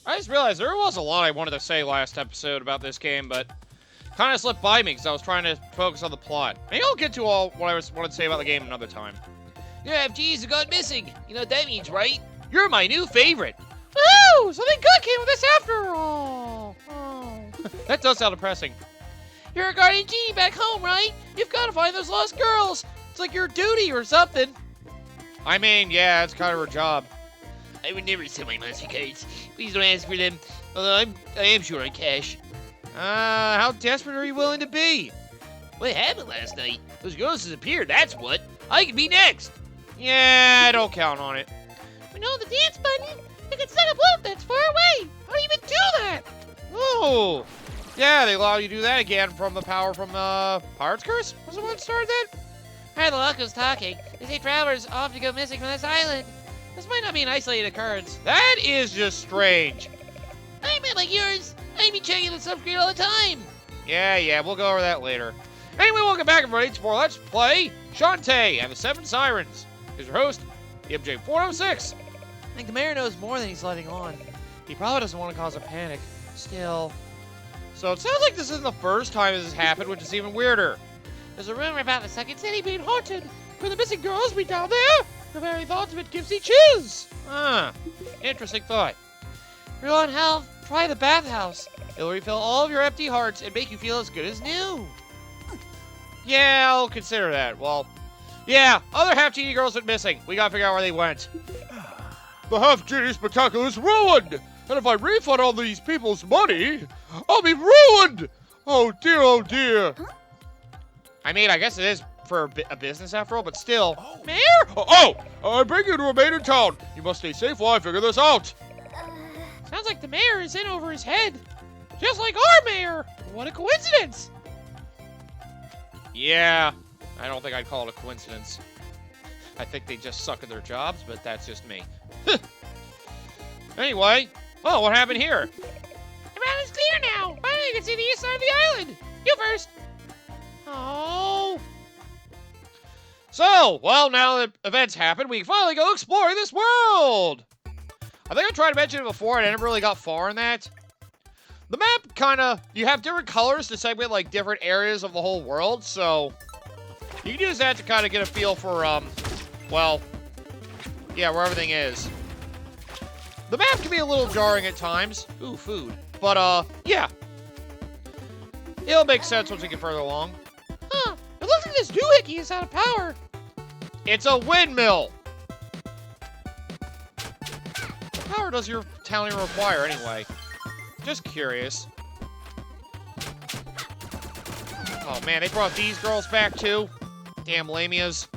I just realized there was a lot I wanted to say last episode about this game, but kind of slipped by me because I was trying to focus on the plot. Maybe I'll get to all what I wanted to say about the game another time. Your FGs have gone missing. You know what that means, right? You're my new favorite. Woohoo! Something good came of this after all. Oh. That does sound depressing. You're a guardian genie back home, right? You've got to find those lost girls. It's like your duty or something. I mean, yeah, it's kind of her job. I would never sell my monster cards. Please don't ask for them. Although I am short on cash. How desperate are you willing to be? What happened last night? Those girls disappeared, that's what. I could be next. Yeah, I don't count on it. We know the dance button. You can set a block that's far away. How do you even do that? Oh, yeah, they allow you to do that again from the power from Pirate's Curse? Was the one that started that? I heard the locals talking. They say travelers often go missing from this island. This might not be an isolated occurrence. That is just strange. I meant like yours. I be checking the subscreen all the time. Yeah, we'll go over that later. Anyway, welcome back, everybody, to more Let's Play Shantae and the 7 Sirens. Here's your host, MJ406. I think the mayor knows more than he's letting on. He probably doesn't want to cause a panic. Still. So it sounds like this isn't the first time this has happened, which is even weirder. There's a rumor about the second city being haunted. Could the missing girls be down there? The very thought of it gives me chills. Interesting thought. If you're on health, try the bathhouse. It'll refill all of your empty hearts and make you feel as good as new. Yeah, I'll consider that. Well, yeah, other half-genie girls went missing. We gotta figure out where they went. The half-genie spectacular is ruined! And if I refund all these people's money, I'll be ruined! Oh dear, oh dear. I mean, I guess it is for a business after all, but still. Mayor? I beg you to remain in town. You must stay safe while I figure this out. Sounds like the mayor is in over his head. Just like our mayor. What a coincidence. Yeah, I don't think I'd call it a coincidence. I think they just suck at their jobs, but that's just me. Anyway, what happened here? The route is clear now. Finally, you can see the east side of the island. You first. Oh. So, well, now that events happen, we can finally go exploring this world! I think I tried to mention it before, and I never really got far in that. The map kinda, you have different colors to segment, like, different areas of the whole world, so you can use that to kind of get a feel for, well, yeah, where everything is. The map can be a little jarring at times. Ooh, food. But, yeah. It'll make sense once we get further along. Huh. It looks like this doohickey is out of power. It's a windmill! What power does your town even require, anyway? Just curious. Oh, man, they brought these girls back, too? Damn lamias.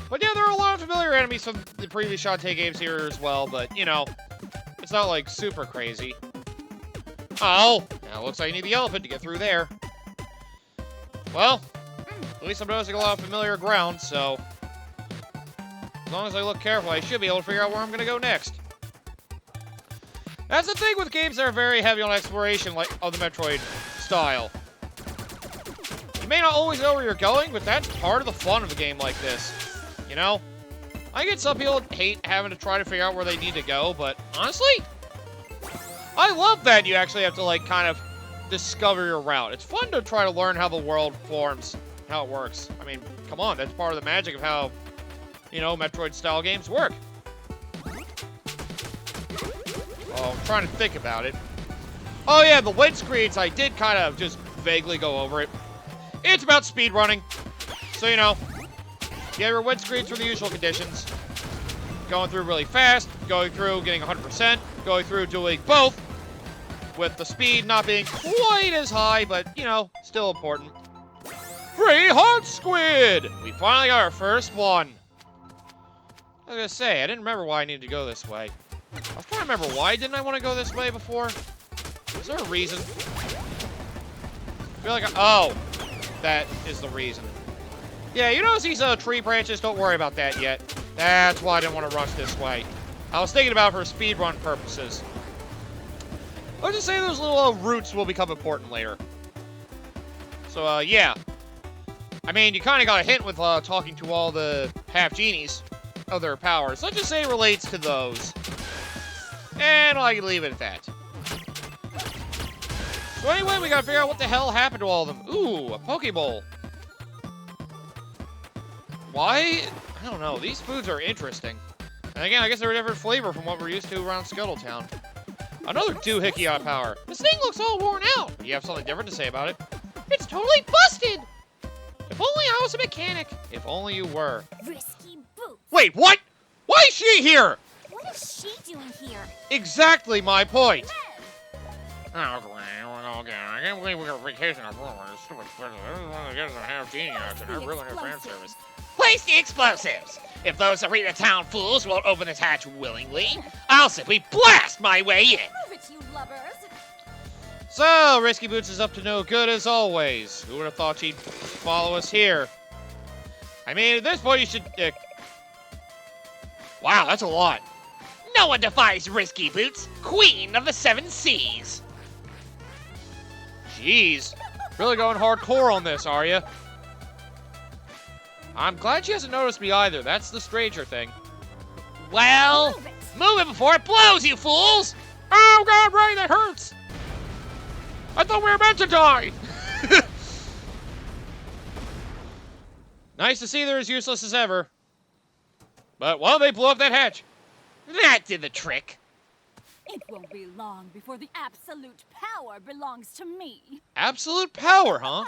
But yeah, there are a lot of familiar enemies from the previous Shantae games here as well, but, you know, it's not, like, super crazy. Oh! Now it looks like you need the elephant to get through there. Well, at least I'm noticing a lot of familiar ground, so as long as I look carefully, I should be able to figure out where I'm going to go next. That's the thing with games that are very heavy on exploration, like of the Metroid style. You may not always know where you're going, but that's part of the fun of a game like this. You know? I get some people hate having to try to figure out where they need to go, but honestly, I love that you actually have to, like, kind of discover your route. It's fun to try to learn how the world forms, how it works. I mean, come on, that's part of the magic of how, you know, Metroid-style games work. Oh, I'm trying to think about it. Oh yeah, the wind screens, I did kind of just vaguely go over it. It's about speedrunning. So, you know, you have your wind screens for the usual conditions. Going through really fast, going through getting 100%, going through doing both, with the speed not being quite as high, but, you know, still important. Free hot squid! We finally got our first one. I was gonna say, I didn't remember why I needed to go this way. I was trying to remember why didn't I want to go this way before? Is there a reason? I feel like oh, that is the reason. Yeah, you notice these tree branches, don't worry about that yet. That's why I didn't want to rush this way. I was thinking about it for speedrun purposes. Let's just say those little roots will become important later. So, yeah. I mean, you kind of got a hint with talking to all the half-genies of their powers. Let's just say it relates to those. And I can leave it at that. So anyway, we gotta figure out what the hell happened to all of them. Ooh, a Pokeball. Why? I don't know. These foods are interesting. And again, I guess they're a different flavor from what we're used to around Scuttletown. Another doohickey on power. This thing looks all worn out. You have something different to say about it? It's totally busted. If only I was a mechanic. If only you were. Risky boots. Wait, what? Why is she here? What is she doing here? Exactly my point. Liv! Okay, I can't believe we got a vacation on board. This stupid prison. I don't have genius, and I really have fan service. Place the explosives. If those Arena Town fools won't open this hatch willingly, I'll simply blast my way in. Move it, you lubbers! So, Risky Boots is up to no good as always. Who would have thought she'd follow us here? I mean, at this point, you should... Wow, that's a lot. No one defies Risky Boots, Queen of the Seven Seas. Jeez. Really going hardcore on this, are you? I'm glad she hasn't noticed me either. That's the stranger thing. Well, move it before it blows, you fools! Oh, God, Ray, that hurts! I thought we were meant to die! Nice to see they're as useless as ever. But, well, they blew up that hatch. That did the trick. It won't be long before the absolute power belongs to me. Absolute power, huh?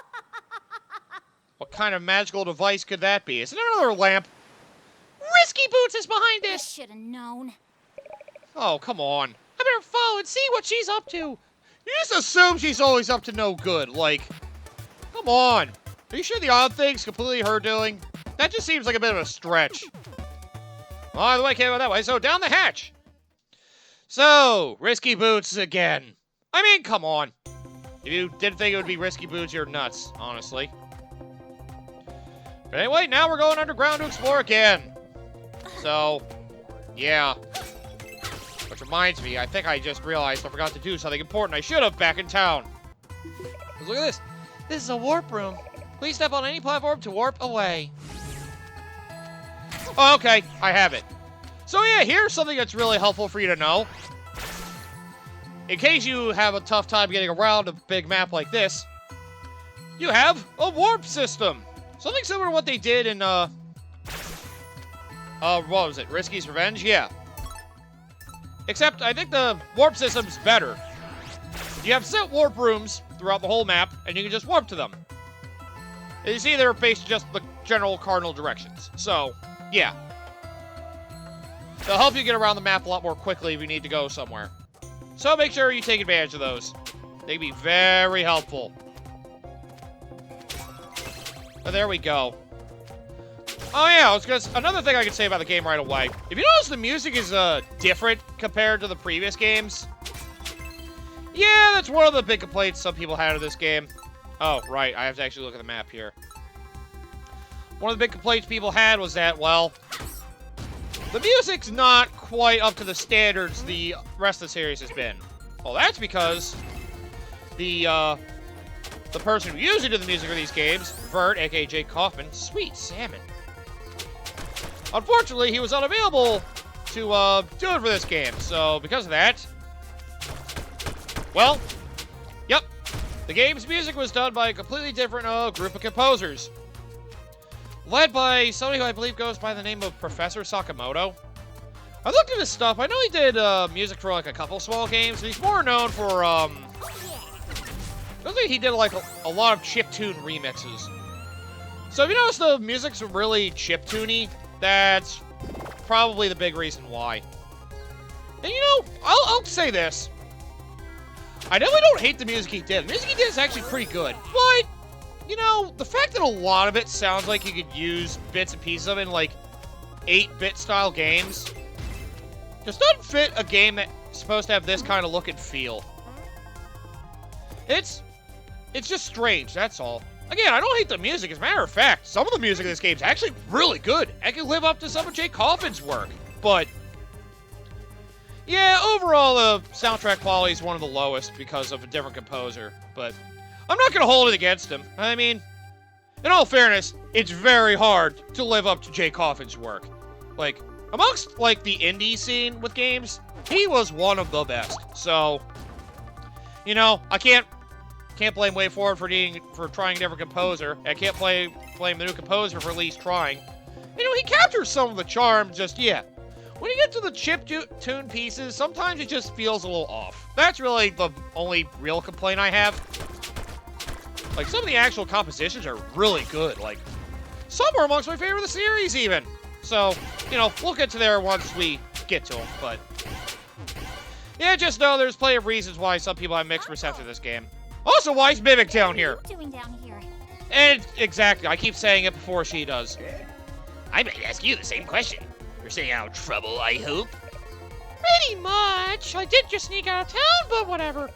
What kind of magical device could that be? Is it another lamp? Risky Boots is behind I this. should have known. Oh, come on. I better follow and see what she's up to. You just assume she's always up to no good. Like, come on. Are you sure the odd thing's completely her doing? That just seems like a bit of a stretch. Well, either way, can't go that way. So, down the hatch. So, Risky Boots again. I mean, come on. If you didn't think it would be Risky Boots, you're nuts, honestly. But anyway, now we're going underground to explore again. So, yeah. Which reminds me, I think I just realized I forgot to do something important I should have back in town. 'Cause look at this. This is a warp room. Please step on any platform to warp away. Oh, okay, I have it. So yeah, here's something that's really helpful for you to know. In case you have a tough time getting around a big map like this, you have a warp system. Something similar to what they did in, what was it? Risky's Revenge? Yeah. Except, I think the warp system's better. You have set warp rooms throughout the whole map, and you can just warp to them. And you see, they're based just the general cardinal directions. So, yeah. They'll help you get around the map a lot more quickly if you need to go somewhere. So make sure you take advantage of those. They can be very helpful. But there we go. Oh yeah, another thing I could say about the game right away. If you notice the music is different compared to the previous games. Yeah, that's one of the big complaints some people had of this game. Oh, right, I have to actually look at the map here. One of the big complaints people had was that, well, the music's not quite up to the standards the rest of the series has been. Well, that's because the person who usually did the music for these games, Vert, aka Jake Kaufman, sweet salmon. Unfortunately, he was unavailable to do it for this game, so because of that, well, yep, the game's music was done by a completely different group of composers. Led by somebody who I believe goes by the name of Professor Sakamoto. I looked at his stuff. I know he did music for like a couple small games, and he's more known for I think he did like a lot of chiptune remixes. So if you notice the music's really chiptuney, that's probably the big reason why. And you know, I'll say this. I definitely don't hate the music he did. The music he did is actually pretty good, but you know, the fact that a lot of it sounds like you could use bits and pieces of it in, like, 8-bit style games just doesn't fit a game that's supposed to have this kind of look and feel. It's just strange, that's all. Again, I don't hate the music. As a matter of fact, some of the music in this game is actually really good. I can live up to some of Jake Kaufman's work. But, yeah, overall, the soundtrack quality is one of the lowest because of a different composer. But I'm not going to hold it against him. I mean, in all fairness, it's very hard to live up to Jake Kaufman's work. Like, amongst, like, the indie scene with games, he was one of the best. So, you know, I can't blame WayForward for trying a different composer. I can't blame the new composer for at least trying. You know, he captures some of the charm, just, yeah. When you get to the chip-tune pieces, sometimes it just feels a little off. That's really the only real complaint I have. Like, some of the actual compositions are really good. Like, some are amongst my favorite of the series, even. So, you know, we'll get to there once we get to them, but... yeah, just know there's plenty of reasons why some people have mixed reception to this game. Also, why is Mimic down here? What are you doing down here? And, exactly, I keep saying it before she does. I might ask you the same question. You're staying out of trouble, I hope? Pretty much. I did just sneak out of town, but whatever.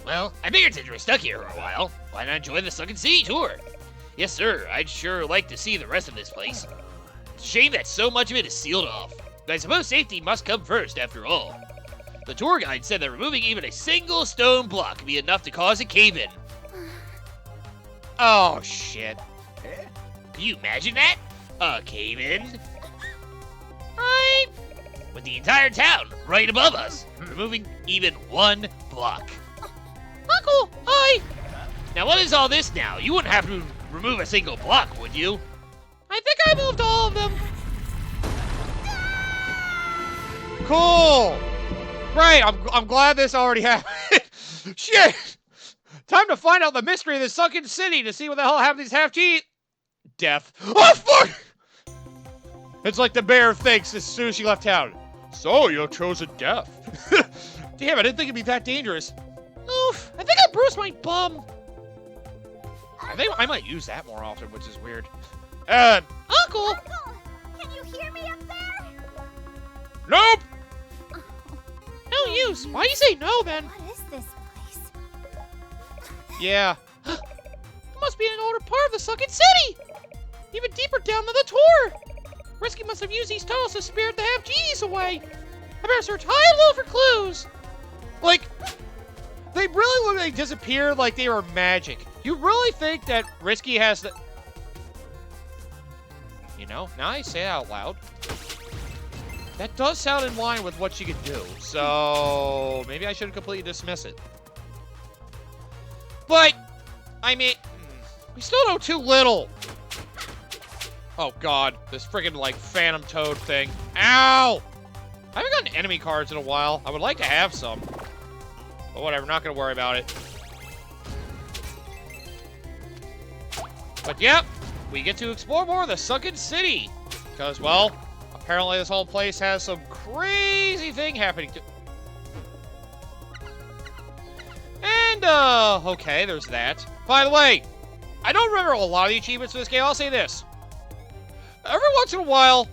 Well, I figured since we're stuck here for a while, why not join the Sunken Sea tour? Yes, sir, I'd sure like to see the rest of this place. It's a shame that so much of it is sealed off, but I suppose safety must come first after all. The tour guide said that removing even a single stone block could be enough to cause a cave-in. Oh, shit. Can you imagine that? A cave-in? With the entire town right above us, removing even one block. Uncle, Now what is all this now? You wouldn't have to remove a single block, would you? I think I moved all of them. Cool! Great, I'm glad this already happened. Shit! Time to find out the mystery of the sunken city to see what the hell happened to these half-G... Death. Oh, fuck! It's like the bear thinks as soon as she left town. So, you chose a death. Damn, I didn't think it'd be that dangerous. Oof, I think I bruised my bum. I think I might use that more often, which is weird. Uncle! Uncle, can you hear me up there? Nope! No use. Why do you say no, then? What is this place? Yeah. It must be in an older part of the sunken city. Even deeper down than the tour. Risky must have used these tunnels to spirit the half-genies away. I better search high and low for clues. Like, they really look like they disappeared like they were magic. You really think that Risky has the... You know, now I say it out loud. That does sound in line with what she could do, so maybe I shouldn't completely dismiss it. But, I mean, we still know too little. Oh god, this friggin' like Phantom Toad thing. Ow! I haven't gotten enemy cards in a while. I would like to have some. But whatever, not gonna worry about it. But yep, we get to explore more of the Sunken City. Because, well, apparently this whole place has some crazy thing happening to... And, okay, there's that. By the way, I don't remember a lot of the achievements for this game. I'll say this. Every once in a while,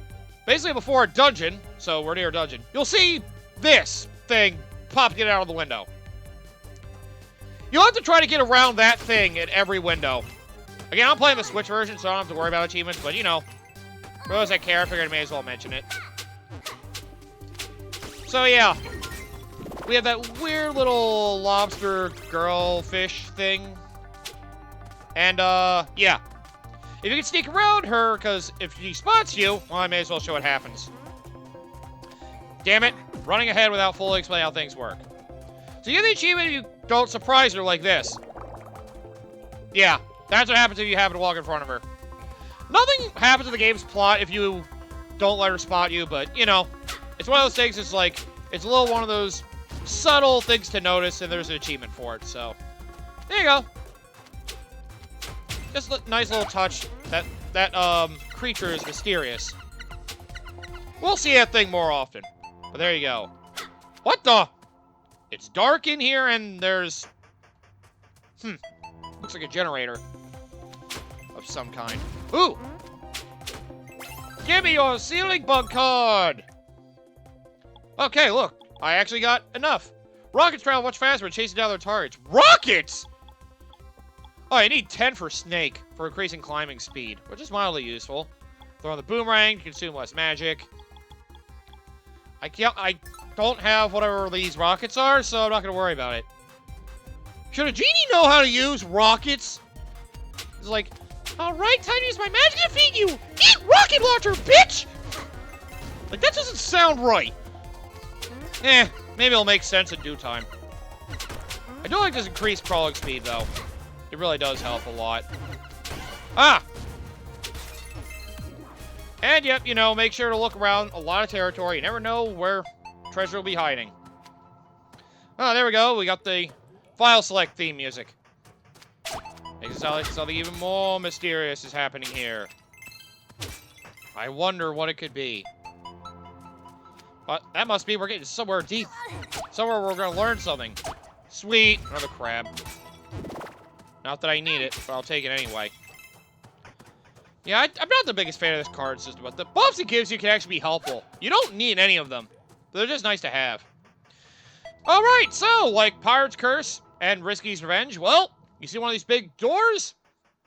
basically before a dungeon, so we're near a dungeon, you'll see this thing popping out of the window. You'll have to try to get around that thing at every window. Again, I'm playing the Switch version, so I don't have to worry about achievements, but you know, for those that care, I figured I may as well mention it. So yeah, we have that weird little lobster girl fish thing. And, yeah. If you can sneak around her, because if she spots you, well, I may as well show what happens. Damn it, running ahead without fully explaining how things work. So you get the achievement if you don't surprise her like this. Yeah, that's what happens if you happen to walk in front of her. Nothing happens to the game's plot if you don't let her spot you, but, you know, it's one of those things, it's like, it's a little one of those subtle things to notice, and there's an achievement for it, so. There you go. Just a nice little touch. That creature is mysterious. We'll see that thing more often. But there you go. What the? It's dark in here and there's... Looks like a generator. Of some kind. Ooh! Give me your ceiling bug card! Okay, look. I actually got enough. Rockets travel much faster when chasing down their targets. Rockets?! Oh, I need 10 for Snake for increasing climbing speed, which is mildly useful. Throw on the boomerang to consume less magic. I don't have whatever these rockets are, so I'm not going to worry about it. Should a genie know how to use rockets? It's like, All right, time to use my magic to defeat you. Eat rocket launcher, bitch! Like, that doesn't sound right. Maybe it'll make sense in due time. I do like this increased crawling speed, though. It really does help a lot. Ah! And, yep, you know, make sure to look around a lot of territory. You never know where treasure will be hiding. Oh, there we go. We got the file select theme music. Makes it sound like something even more mysterious is happening here. I wonder what it could be. But that must be we're getting somewhere deep. Somewhere we're going to learn something. Sweet. Another crab. Not that I need it, but I'll take it anyway. Yeah, I'm not the biggest fan of this card system, but the buffs it gives you can actually be helpful. You don't need any of them. They're just nice to have. Alright, so, like Pirate's Curse and Risky's Revenge, well, you see one of these big doors?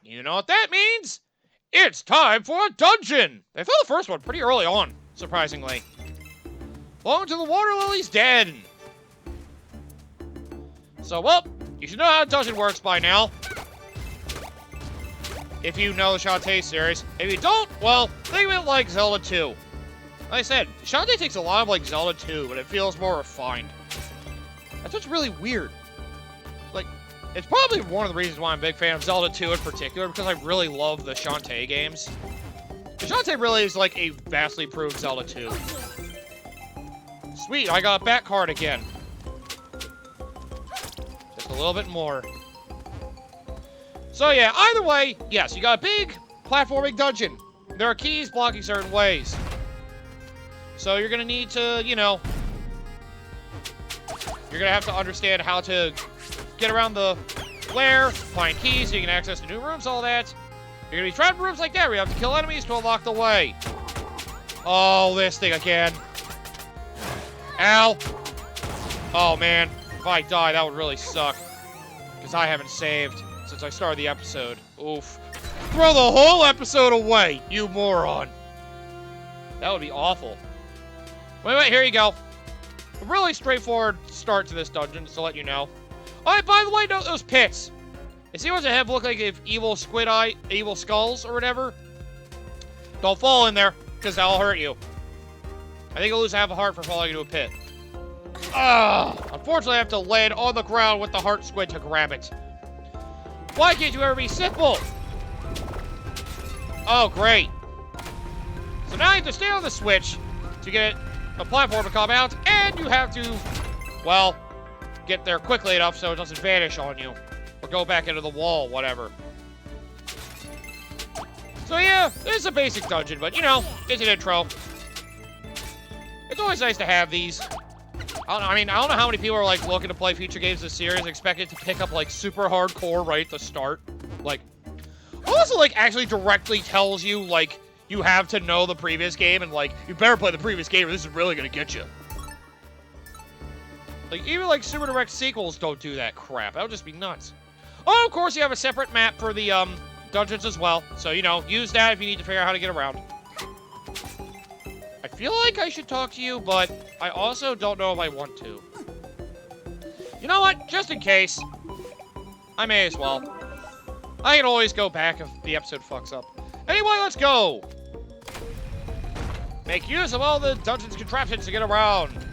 You know what that means? It's time for a dungeon! They found the first one pretty early on, surprisingly. Belong to the Water Lily's Den. So, well, you should know how a dungeon works by now. If you know the Shantae series. If you don't, well, think of it like Zelda 2. Like I said, Shantae takes a lot of like Zelda 2, but it feels more refined. That's what's really weird. Like, it's probably one of the reasons why I'm a big fan of Zelda 2 in particular, because I really love the Shantae games. The Shantae really is like a vastly improved Zelda 2. Sweet, I got a back card again. Just a little bit more. So yeah, either way, yes, you got a big platforming dungeon. There are keys blocking certain ways. So you're gonna need to, you know, you're gonna have to understand how to get around the lair, find keys so you can access the new rooms, all that. You're gonna be trapped in rooms like that where you have to kill enemies to unlock the way. Oh, this thing again. Ow. Oh man, if I die, that would really suck. Because I haven't saved since I started the episode. Oof. Throw the whole episode away, you moron. That would be awful. Wait, here you go. A really straightforward start to this dungeon, just to let you know. Alright, by the way, note those pits. You see what they have look like if evil squid eye, evil skulls or whatever? Don't fall in there, because that'll hurt you. I think you'll lose half a heart for falling into a pit. Unfortunately, I have to land on the ground with the heart squid to grab it. Why can't you ever be simple? Oh, great. So now you have to stay on the switch to get a platform to come out, and you have to, well, get there quickly enough so it doesn't vanish on you. Or go back into the wall, whatever. So yeah, it's a basic dungeon, but you know, it's an intro. It's always nice to have these. I don't know how many people are like looking to play future games of the series, expected to pick up like super hardcore right at the start. Like, also like actually directly tells you like you have to know the previous game and like you better play the previous game or this is really gonna get you. Like even like Super Direct sequels don't do that crap. That would just be nuts. Oh, of course you have a separate map for the dungeons as well. So you know, use that if you need to figure out how to get around. I feel like I should talk to you, but I also don't know if I want to. You know what? Just in case, I may as well. I can always go back if the episode fucks up. Anyway, let's go! Make use of all the dungeon's contraptions to get around.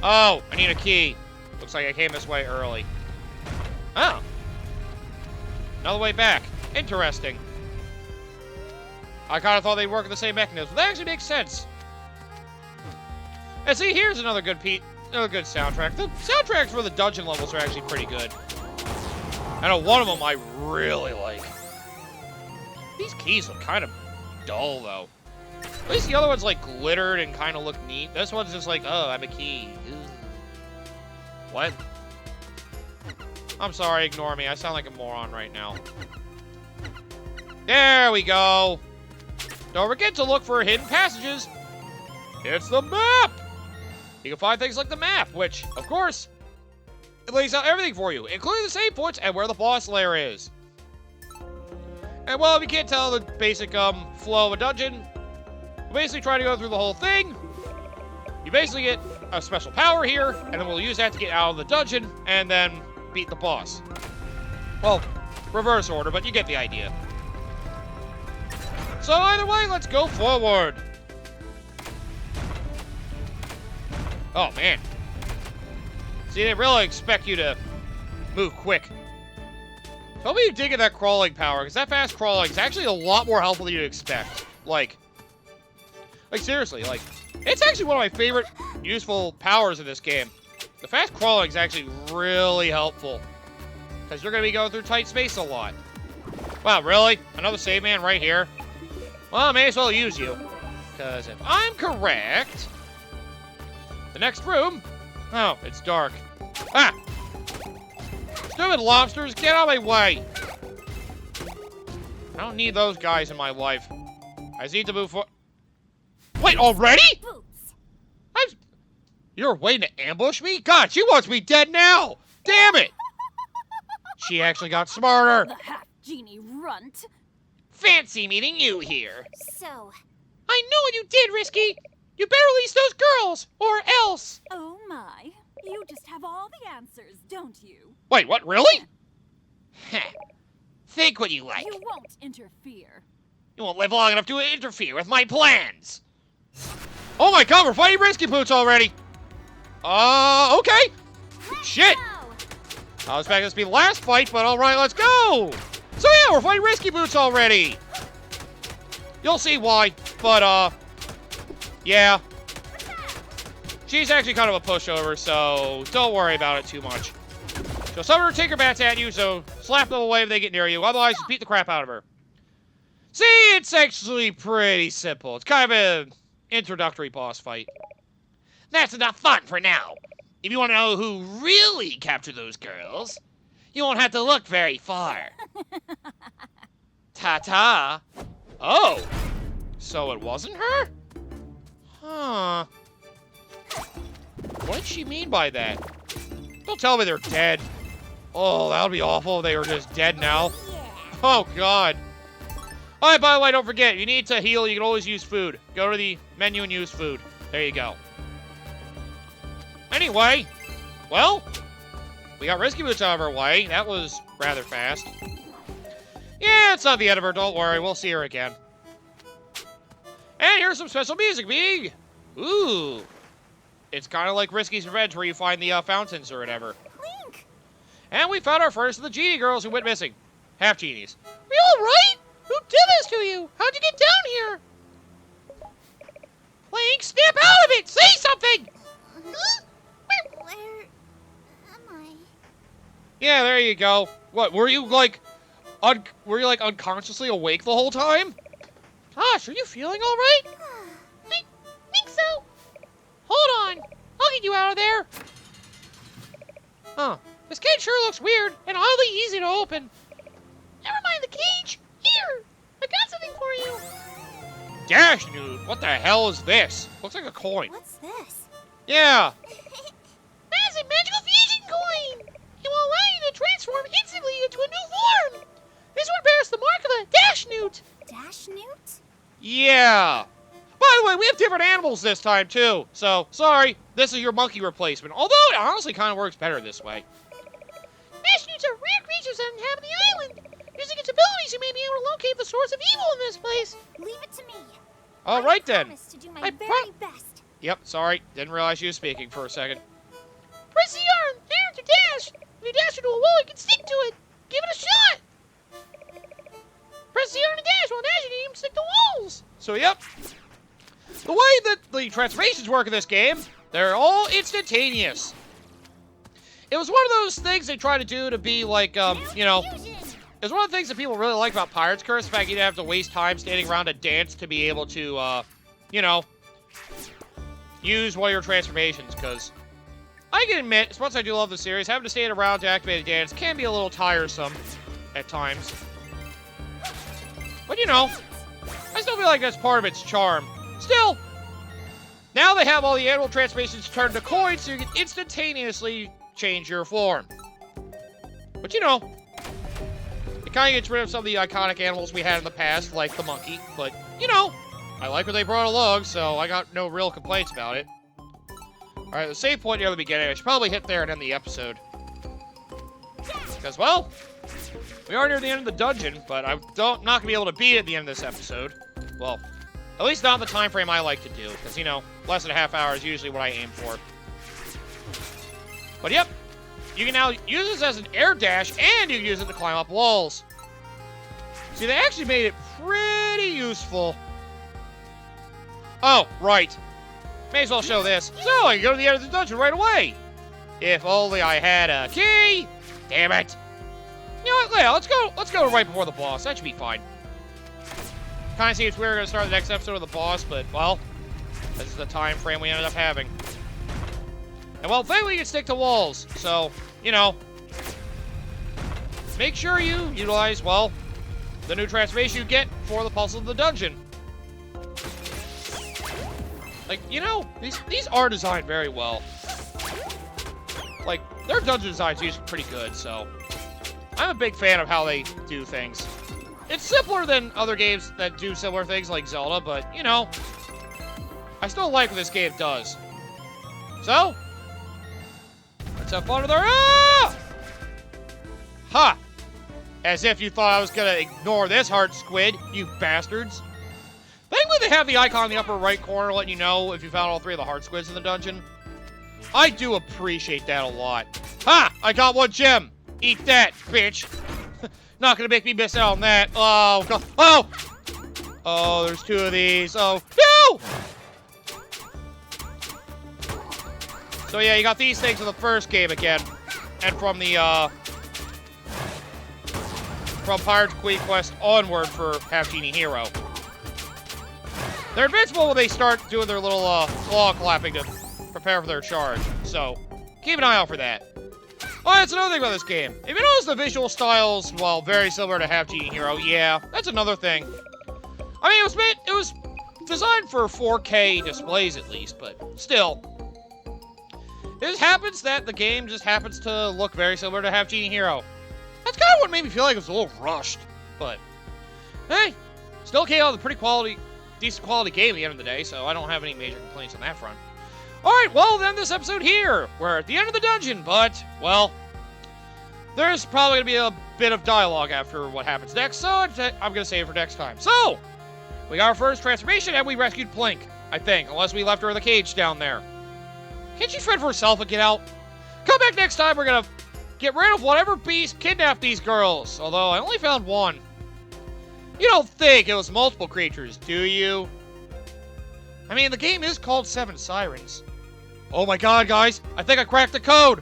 Oh, I need a key. Looks like I came this way early. Oh. Another way back. Interesting. I kind of thought they'd work with the same mechanism, but that actually makes sense. And see, here's another good soundtrack. The soundtracks for the dungeon levels are actually pretty good. I know one of them I really like. These keys look kind of dull, though. At least the other ones, like, glittered and kind of look neat. This one's just like, oh, I'm a key. Ugh. What? I'm sorry, ignore me. I sound like a moron right now. There we go. Don't forget to look for hidden passages. It's the map! You can find things like the map, which, of course, it lays out everything for you, including the save points and where the boss lair is. And, well, if you can't tell the basic flow of a dungeon, we'll basically try to go through the whole thing. You basically get a special power here, and then we'll use that to get out of the dungeon, and then beat the boss. Well, reverse order, but you get the idea. So either way, let's go forward. Oh, man. See, they really expect you to move quick. Tell me you did get that crawling power, because that fast crawling is actually a lot more helpful than you'd expect. Like, seriously, like, it's actually one of my favorite useful powers in this game. The fast crawling is actually really helpful, because you're going to be going through tight space a lot. Wow, really? Another save man right here? Well, I may as well use you, because if I'm correct, the next room... Oh, it's dark. Ah! Stupid lobsters, get out of my way! I don't need those guys in my life. I just need to move forward. Wait, already? Boots. You're waiting to ambush me? God, she wants me dead now! Damn it! She actually got smarter. The half-genie runt. Fancy meeting you here. So, I know what you did, Risky. You better release those girls, or else. oh my. You just have all the answers, don't you? Wait, what, really? Think what you like. You won't interfere. You won't live long enough to interfere with my plans. Oh my god, we're fighting Risky Boots already! Okay. Shit! Now, I was expecting this to be the last fight, but alright, let's go! So yeah, we're fighting Risky Boots already! You'll see why, but yeah. She's actually kind of a pushover, so don't worry about it too much. She'll summon her Tinkerbats at you, so slap them away if they get near you, otherwise just beat the crap out of her. See, it's actually pretty simple. It's kind of an introductory boss fight. That's enough fun for now. If you want to know who really captured those girls, you won't have to look very far. Ta-ta. Oh! So it wasn't her? Huh. What did she mean by that? Don't tell me they're dead. Oh, that would be awful if they were just dead now. Oh, God. Alright, by the way, don't forget, if you need to heal, you can always use food. Go to the menu and use food. There you go. Anyway, well, we got Risky Boots out of our way. That was rather fast. Yeah, it's not the end of her, don't worry. We'll see her again. And here's some special music, Big. Ooh. It's kind of like Risky's Revenge, where you find the fountains or whatever. Clink. And we found our first of the genie girls who went missing. Half genies. We all right? Who did this to you? How'd you get down here? Link, snap out of it! Say something! Where am I? Yeah, there you go. What, were you like unconsciously awake the whole time? Gosh, are you feeling all right? Think so. Hold on. I'll get you out of there. Huh. This cage sure looks weird and oddly easy to open. Never mind the cage. Here, I got something for you. Dash, dude, what the hell is this? Looks like a coin. What's this? Yeah. That is a magical fusion coin. It will allow you to transform instantly into a new form. This one bears the mark of a Dash Newt. Dash Newt? Yeah. By the way, we have different animals this time, too. So, sorry, this is your monkey replacement. Although, it honestly kind of works better this way. Dash Newts are rare creatures that inhabit the island. Using its abilities, you may be able to locate the source of evil in this place. Leave it to me. All right, then. I promise to do my I very best. Yep, sorry. Didn't realize you were speaking for a second. Press the R there to dash. If you dash into a wall, you can stick to it. Give it a shot. Press the R to dash while dashing, you can stick to walls. So, yep. The way that the transformations work in this game, they're all instantaneous. It was one of those things they try to do to be like, you know, it's one of the things that people really like about Pirate's Curse, the fact you didn't have to waste time standing around a dance to be able to, you know, use one of your transformations, because I can admit, as much as I do love the series, having to stand around to activate a dance can be a little tiresome at times. But, you know, I still feel like that's part of its charm. Still, now they have all the animal transformations turned to coins, so you can instantaneously change your form. But, you know, it kind of gets rid of some of the iconic animals we had in the past, like the monkey. But, you know, I like what they brought along, so I got no real complaints about it. Alright, the save point near the beginning, I should probably hit there and end the episode. Because, well, we are near the end of the dungeon, but I'm not going to be able to beat it at the end of this episode. Well, at least not the time frame I like to do, because, you know, less than a half hour is usually what I aim for. But yep, you can now use this as an air dash, and you can use it to climb up walls. See, they actually made it pretty useful. Oh, right. May as well show this. So, I can go to the end of the dungeon right away. If only I had a key. Damn it. You know what? Yeah, let's go right before the boss. That should be fine. Kind of seems weird going to start the next episode with the boss, but, well, this is the time frame we ended up having. And, well, thankfully you can stick to walls. So, you know, make sure you utilize, well, the new transformation you get for the puzzle of the dungeon. Like, you know, these are designed very well. Like, their dungeon design is usually pretty good, so I'm a big fan of how they do things. It's simpler than other games that do similar things like Zelda, but, you know, I still like what this game does. So, let's have fun with our... Ah! Ha! As if you thought I was gonna ignore this hard squid, you bastards. Thankfully, they have the icon in the upper right corner letting you know if you found all 3 of the hard squids in the dungeon. I do appreciate that a lot. Ha! I got 1 gem! Eat that, bitch! Not gonna make me miss out on that. Oh, God. Oh! Oh, there's 2 of these. Oh, no! So, yeah, you got these things in the first game again. And from the, from Pirates Queen Quest onward for Half Genie Hero. They're invincible when they start doing their little claw clapping to prepare for their charge. So, keep an eye out for that. Oh, that's another thing about this game. If you notice the visual styles, well, very similar to Half Genie Hero, yeah, that's another thing. I mean, it was designed for 4K displays at least, but still. It just happens that the game just happens to look very similar to Half Genie Hero. That's kind of what made me feel like it was a little rushed, but hey, still came out with a pretty decent quality game at the end of the day, so I don't have any major complaints on that front. Alright, well, then this episode here, we're at the end of the dungeon, but, well, there's probably going to be a bit of dialogue after what happens next, so I'm going to save it for next time. So, we got our first transformation, and we rescued Plink, I think, unless we left her in the cage down there. Can't she fend for herself and get out? Come back next time, we're going to get rid of whatever beast kidnapped these girls, although I only found 1. You don't think it was multiple creatures, do you? I mean, the game is called 7 Sirens. Oh my god, guys, I think I cracked the code!